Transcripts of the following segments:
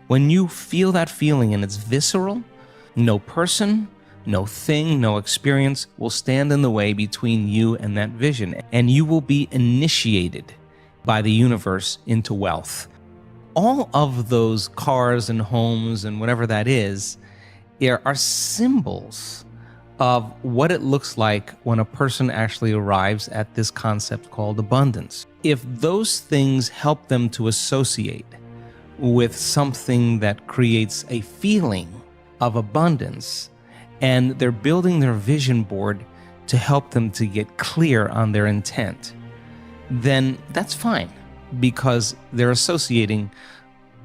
When you feel that feeling and it's visceral, no person, no thing, no experience will stand in the way between you and that vision, and you will be initiated by the universe into wealth. All of those cars and homes and whatever that is, there are symbols of what it looks like when a person actually arrives at this concept called abundance. If those things help them to associate with something that creates a feeling of abundance, and they're building their vision board to help them to get clear on their intent, then that's fine, because they're associating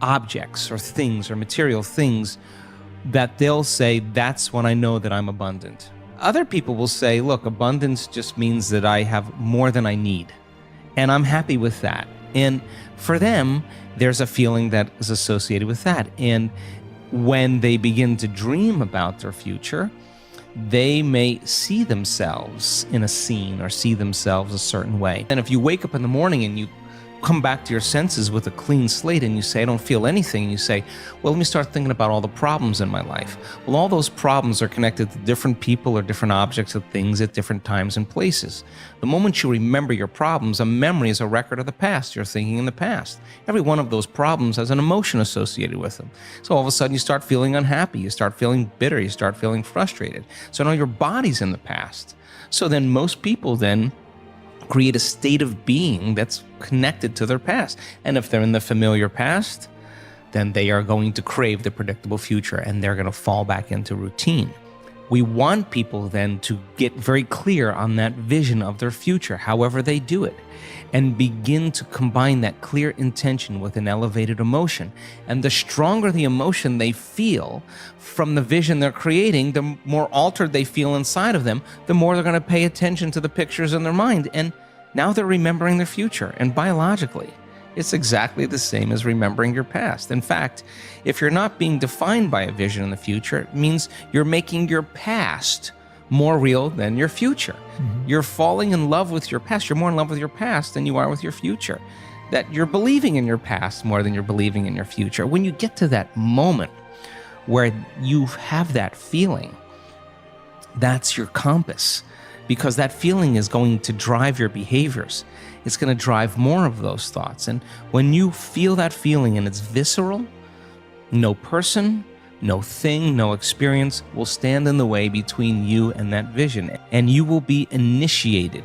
objects or things or material things that they'll say, that's when I know that I'm abundant. Other people will say, look, abundance just means that I have more than I need, and I'm happy with that. And for them, there's a feeling that is associated with that. And when they begin to dream about their future, they may see themselves in a scene or see themselves a certain way. And if you wake up in the morning and you come back to your senses with a clean slate and you say, I don't feel anything, and you say, well, let me start thinking about all the problems in my life. Well, all those problems are connected to different people or different objects or things at different times and places. The moment you remember your problems, a memory is a record of the past. You're thinking in the past. Every one of those problems has an emotion associated with them. So all of a sudden you start feeling unhappy, you start feeling bitter, you start feeling frustrated. So now your body's in the past. So then most people then create a state of being that's connected to their past. And if they're in the familiar past, then they are going to crave the predictable future, and they're going to fall back into routine. We want people then to get very clear on that vision of their future, however they do it, and begin to combine that clear intention with an elevated emotion. And the stronger the emotion they feel from the vision they're creating, the more altered they feel inside of them, the more they're going to pay attention to the pictures in their mind. And now they're remembering their future. And biologically, it's exactly the same as remembering your past. In fact, if you're not being defined by a vision in the future, it means you're making your past more real than your future. Mm-hmm. You're falling in love with your past. You're more in love with your past than you are with your future. That you're believing in your past more than you're believing in your future. When you get to that moment where you have that feeling, that's your compass, because that feeling is going to drive your behaviors. It's going to drive more of those thoughts. And when you feel that feeling and it's visceral, no person, no thing, no experience will stand in the way between you and that vision. And you will be initiated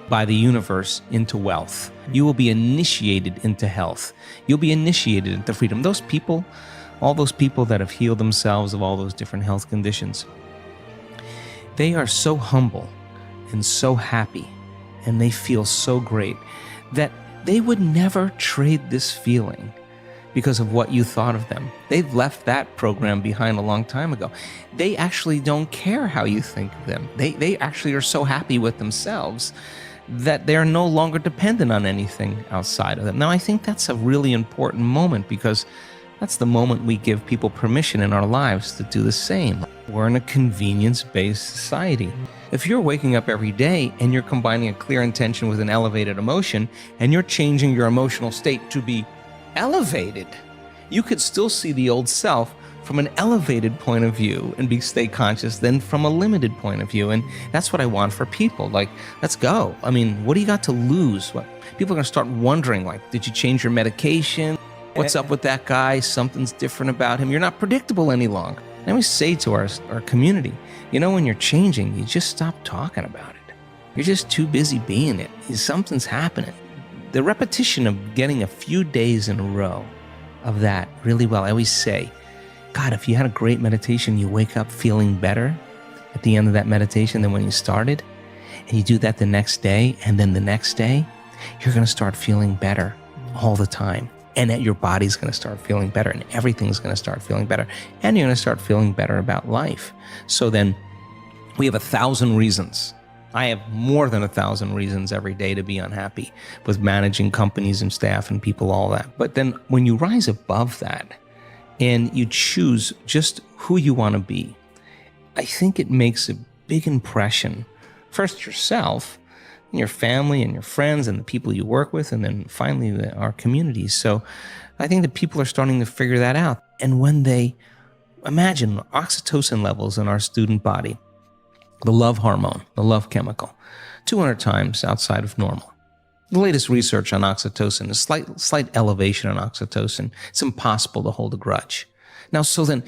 by the universe into wealth. You will be initiated into health. You'll be initiated into freedom. Those people, all those people that have healed themselves of all those different health conditions, they are so humble and so happy, and they feel so great that they would never trade this feeling because of what you thought of them. They've left that program behind a long time ago. They actually don't care how you think of them. They actually are so happy with themselves that they're no longer dependent on anything outside of them. Now, I think that's a really important moment, because that's the moment we give people permission in our lives to do the same. We're in a convenience-based society. If you're waking up every day and you're combining a clear intention with an elevated emotion, and you're changing your emotional state to be elevated, you could still see the old self from an elevated point of view and stay conscious than from a limited point of view. And that's what I want for people. Like, let's go. I mean, what do you got to lose? What, people are going to start wondering, like, did you change your medication? What's up with that guy? Something's different about him. You're not predictable any longer. And we say to our community, you know, when you're changing, you just stop talking about it. You're just too busy being it. Something's happening. The repetition of getting a few days in a row of that really well. I always say, God, if you had a great meditation, you wake up feeling better at the end of that meditation than when you started, and you do that the next day, and then the next day, you're going to start feeling better all the time. And that your body's going to start feeling better, and everything's going to start feeling better, and you're going to start feeling better about life. So then we have 1,000 reasons. I have more than 1,000 reasons every day to be unhappy with managing companies and staff and people, all that. But then when you rise above that and you choose just who you want to be, I think it makes a big impression. First, yourself, and your family and your friends and the people you work with, and then finally our communities. So I think that people are starting to figure that out. And when they imagine oxytocin levels in our student body, the love hormone, the love chemical, 200 times outside of normal. The latest research on oxytocin is slight elevation in oxytocin. It's impossible to hold a grudge. Now, so then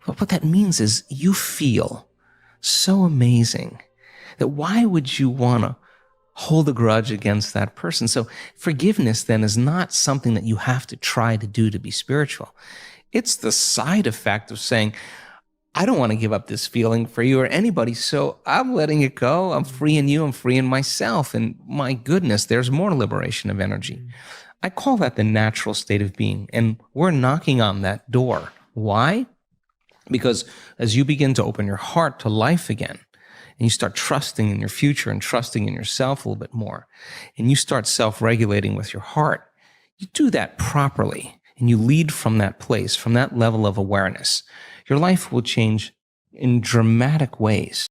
what that means is you feel so amazing that why would you want to hold a grudge against that person? So forgiveness then is not something that you have to try to do to be spiritual. It's the side effect of saying, I don't want to give up this feeling for you or anybody, so I'm letting it go. I'm freeing you. I'm freeing myself. And my goodness, there's more liberation of energy. I call that the natural state of being. And we're knocking on that door. Why? Because as you begin to open your heart to life again, and you start trusting in your future and trusting in yourself a little bit more, and you start self-regulating with your heart, you do that properly, and you lead from that place, from that level of awareness, your life will change in dramatic ways.